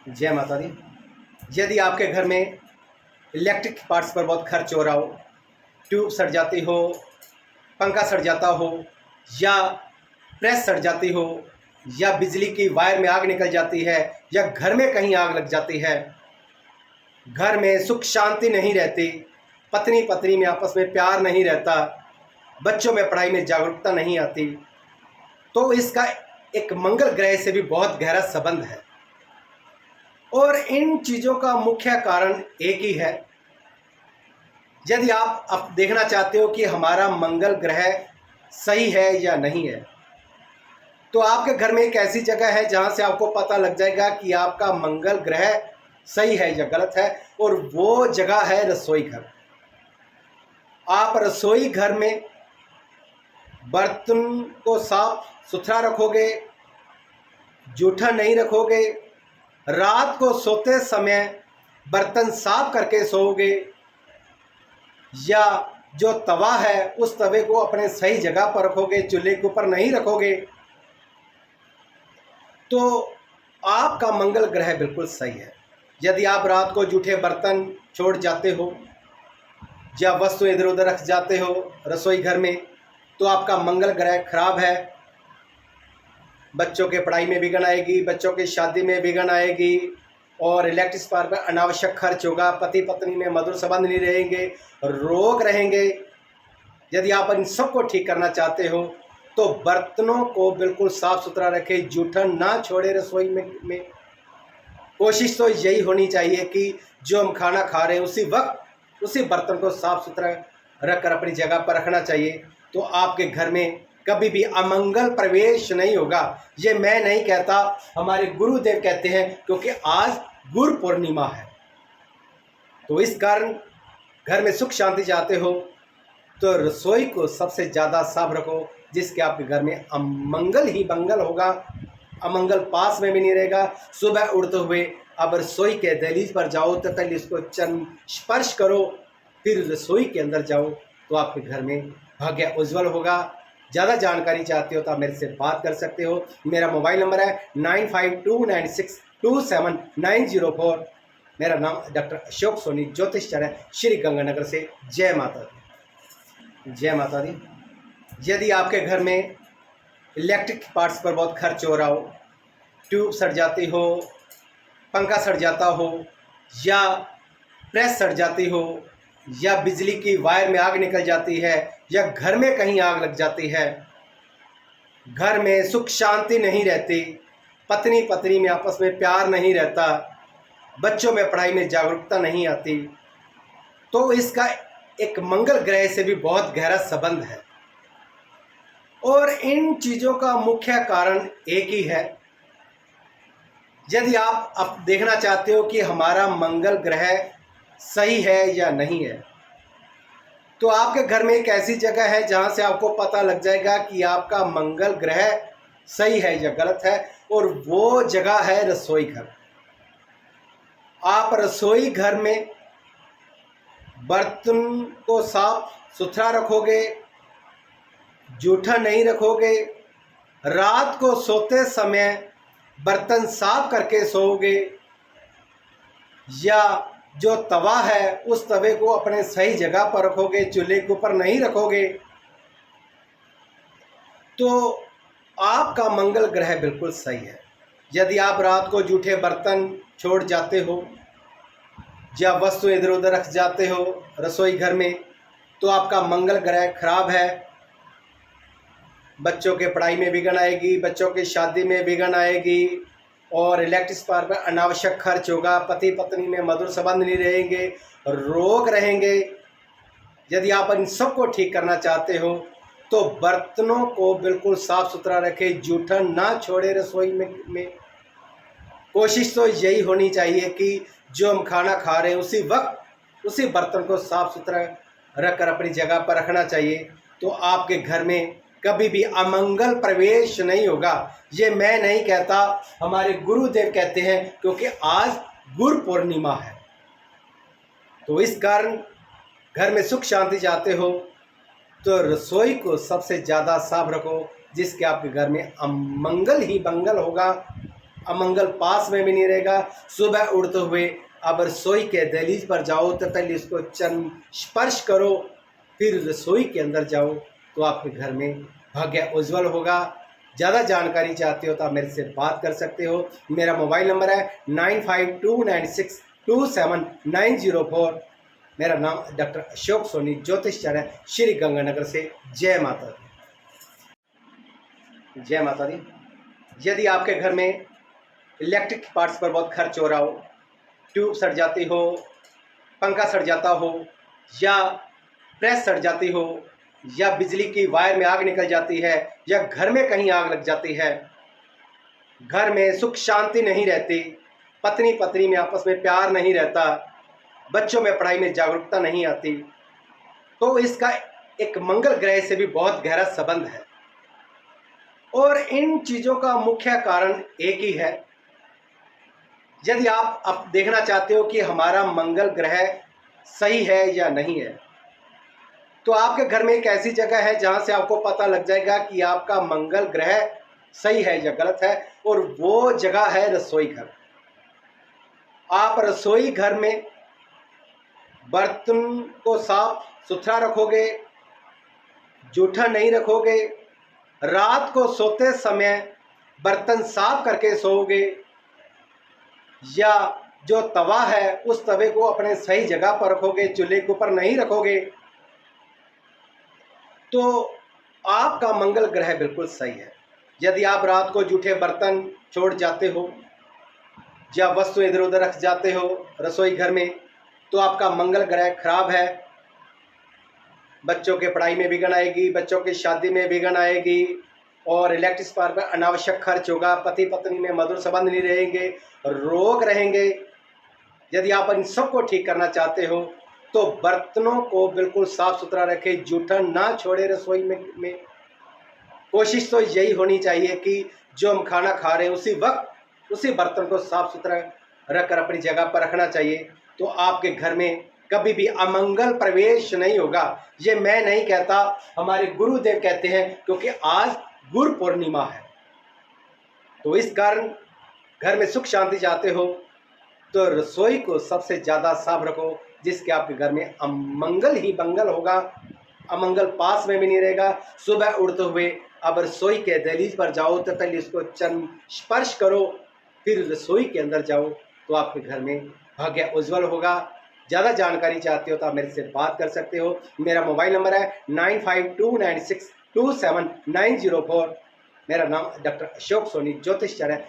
जय माता दी। यदि आपके घर में इलेक्ट्रिक पार्ट्स पर बहुत खर्च हो रहा हो, ट्यूब सड़ जाती हो, पंखा सड़ जाता हो, या प्रेस सड़ जाती हो, या बिजली की वायर में आग निकल जाती है, या घर में कहीं आग लग जाती है, घर में सुख शांति नहीं रहती, पत्नी पत्नी में आपस में प्यार नहीं रहता, बच्चों में पढ़ाई में जागरूकता नहीं आती, तो इसका एक मंगल ग्रह से भी बहुत गहरा संबंध है। और इन चीज़ों का मुख्य कारण एक ही है। यदि आप अब देखना चाहते हो कि हमारा मंगल ग्रह सही है या नहीं है, तो आपके घर में एक ऐसी जगह है जहां से आपको पता लग जाएगा कि आपका मंगल ग्रह सही है या गलत है, और वो जगह है रसोई घर। आप रसोई घर में बर्तन को साफ सुथरा रखोगे, जूठा नहीं रखोगे, रात को सोते समय बर्तन साफ करके सोओगे, या जो तवा है उस तवे को अपने सही जगह पर रखोगे, चूल्हे के ऊपर नहीं रखोगे, तो आपका मंगल ग्रह बिल्कुल सही है। यदि आप रात को जूठे बर्तन छोड़ जाते हो या वस्तु इधर उधर रख जाते हो रसोई घर में, तो आपका मंगल ग्रह खराब है। बच्चों के पढ़ाई में विघ्न आएगी, बच्चों की शादी में विघ्न आएगी, और इलेक्ट्रिक पावर पर अनावश्यक खर्च होगा, पति पत्नी में मधुर संबंध नहीं रहेंगे, रोग रहेंगे। यदि आप इन सबको ठीक करना चाहते हो तो बर्तनों को बिल्कुल साफ सुथरा रखें, जूठा ना छोड़े रसोई में। कोशिश तो यही होनी चाहिए कि जो हम खाना खा रहे हैं उसी वक्त उसी बर्तन को साफ सुथरा रखकर अपनी जगह पर रखना चाहिए, तो आपके घर में कभी भी अमंगल प्रवेश नहीं होगा। ये मैं नहीं कहता, हमारे गुरुदेव कहते हैं, क्योंकि आज गुरु पूर्णिमा है। तो इस कारण घर में सुख शांति चाहते हो तो रसोई को सबसे ज़्यादा साफ रखो, जिसके आपके घर में अमंगल ही मंगल होगा, अमंगल पास में भी नहीं रहेगा। सुबह उठते हुए अब रसोई के दहलीज पर जाओ तो पहले इसको चरण स्पर्श करो, फिर रसोई के अंदर जाओ, तो आपके घर में भाग्य उज्जवल होगा। ज़्यादा जानकारी चाहते हो तो आप मेरे से बात कर सकते हो। मेरा मोबाइल नंबर है 9529627904। मेरा नाम डॉक्टर अशोक सोनी, ज्योतिषाचार्य, श्री गंगानगर से। जय माता दी। जय माता दी। यदि आपके घर में इलेक्ट्रिक पार्ट्स पर बहुत खर्च हो रहा हो, ट्यूब सड़ जाती हो, पंखा सड़ जाता हो, या प्रेस सड़ जाती हो, या बिजली की वायर में आग निकल जाती है, या घर में कहीं आग लग जाती है, घर में सुख शांति नहीं रहती, पत्नी पत्नी में आपस में प्यार नहीं रहता, बच्चों में पढ़ाई में जागरूकता नहीं आती, तो इसका एक मंगल ग्रह से भी बहुत गहरा संबंध है। और इन चीज़ों का मुख्य कारण एक ही है। यदि आप अब देखना चाहते हो कि हमारा मंगल ग्रह सही है या नहीं है, तो आपके घर में एक ऐसी जगह है जहां से आपको पता लग जाएगा कि आपका मंगल ग्रह सही है या गलत है, और वो जगह है रसोई घर। आप रसोई घर में बर्तन को साफ सुथरा रखोगे, जूठा नहीं रखोगे, रात को सोते समय बर्तन साफ करके सोओगे, या जो तवा है उस तवे को अपने सही जगह पर रखोगे, चूल्हे के ऊपर नहीं रखोगे, तो आपका मंगल ग्रह बिल्कुल सही है। यदि आप रात को जूठे बर्तन छोड़ जाते हो या वस्तु इधर उधर रख जाते हो रसोई घर में, तो आपका मंगल ग्रह खराब है। बच्चों के पढ़ाई में विघ्न आएगी, बच्चों की शादी में विघ्न आएगी, और इलेक्ट्रिक पावर पर अनावश्यक खर्च होगा, पति पत्नी में मधुर संबंध नहीं रहेंगे, रोग रहेंगे। यदि आप इन सबको ठीक करना चाहते हो तो बर्तनों को बिल्कुल साफ सुथरा रखें, जूठा ना छोड़े रसोई में। कोशिश तो यही होनी चाहिए कि जो हम खाना खा रहे हैं उसी वक्त उसी बर्तन को साफ सुथरा रखकर अपनी जगह पर रखना चाहिए, तो आपके घर में कभी भी अमंगल प्रवेश नहीं होगा। ये मैं नहीं कहता, हमारे गुरुदेव कहते हैं, क्योंकि आज गुरु पूर्णिमा है। तो इस कारण घर में सुख शांति चाहते हो तो रसोई को सबसे ज़्यादा साफ रखो, जिसके आपके घर में अमंगल ही मंगल होगा, अमंगल पास में भी नहीं रहेगा। सुबह उड़ते हुए अब रसोई के दहलीज पर जाओ तो पहले इसको चरण स्पर्श करो, फिर रसोई के अंदर जाओ तो आपके घर में भाग्य उज्जवल होगा। ज़्यादा जानकारी चाहते हो तो आप मेरे से बात कर सकते हो। मेरा मोबाइल नंबर है 9529627904। मेरा नाम डॉक्टर अशोक सोनी, ज्योतिषाचार्य, श्री गंगानगर से। जय माता दी। जय माता दी। यदि आपके घर में इलेक्ट्रिक पार्ट्स पर बहुत खर्च हो रहा हो, ट्यूब सड़ जाती हो, पंखा सड़ जाता हो, या प्रेस सड़ जाती हो, या बिजली की वायर में आग निकल जाती है, या घर में कहीं आग लग जाती है, घर में सुख शांति नहीं रहती, पत्नी पत्नी में आपस में प्यार नहीं रहता, बच्चों में पढ़ाई में जागरूकता नहीं आती, तो इसका एक मंगल ग्रह से भी बहुत गहरा संबंध है। और इन चीज़ों का मुख्य कारण एक ही है। यदि आप अब देखना चाहते हो कि हमारा मंगल ग्रह सही है या नहीं है, तो आपके घर में एक ऐसी जगह है जहां से आपको पता लग जाएगा कि आपका मंगल ग्रह सही है या गलत है, और वो जगह है रसोई घर। आप रसोई घर में बर्तन को साफ सुथरा रखोगे, जूठा नहीं रखोगे, रात को सोते समय बर्तन साफ करके सोओगे, या जो तवा है उस तवे को अपने सही जगह पर रखोगे, चूल्हे के ऊपर नहीं रखोगे, तो आपका मंगल ग्रह बिल्कुल सही है। यदि आप रात को जूठे बर्तन छोड़ जाते हो या वस्तु इधर उधर रख जाते हो रसोई घर में, तो आपका मंगल ग्रह खराब है। बच्चों के पढ़ाई में विघ्न आएगी, बच्चों की शादी में विघ्न आएगी, और इलेक्ट्रिक पावर पर अनावश्यक खर्च होगा, पति पत्नी में मधुर संबंध नहीं रहेंगे, रोग रहेंगे। यदि आप इन सबको ठीक करना चाहते हो तो बर्तनों को बिल्कुल साफ सुथरा रखें, जूठा ना छोड़े रसोई में। कोशिश तो यही होनी चाहिए कि जो हम खाना खा रहे हैं उसी वक्त उसी बर्तन को साफ सुथरा रखकर अपनी जगह पर रखना चाहिए, तो आपके घर में कभी भी अमंगल प्रवेश नहीं होगा। ये मैं नहीं कहता, हमारे गुरुदेव कहते हैं, क्योंकि आज गुरु पूर्णिमा है। तो इस कारण घर में सुख शांति चाहते हो तो रसोई को सबसे ज़्यादा साफ रखो, जिसके आपके घर में अमंगल ही मंगल होगा। अमंगल पास में भी नहीं रहेगा। सुबह उड़ते हुए अब रसोई के दहलीज पर जाओ तो पहले इसको चरण स्पर्श करो, फिर रसोई के अंदर जाओ तो आपके घर में भाग्य उज्जवल होगा। ज़्यादा जानकारी चाहते हो तो आप मेरे से बात कर सकते हो। मेरा मोबाइल नंबर है 9529627904। मेरा नाम डॉक्टर अशोक सोनी, ज्योतिषाचार्य।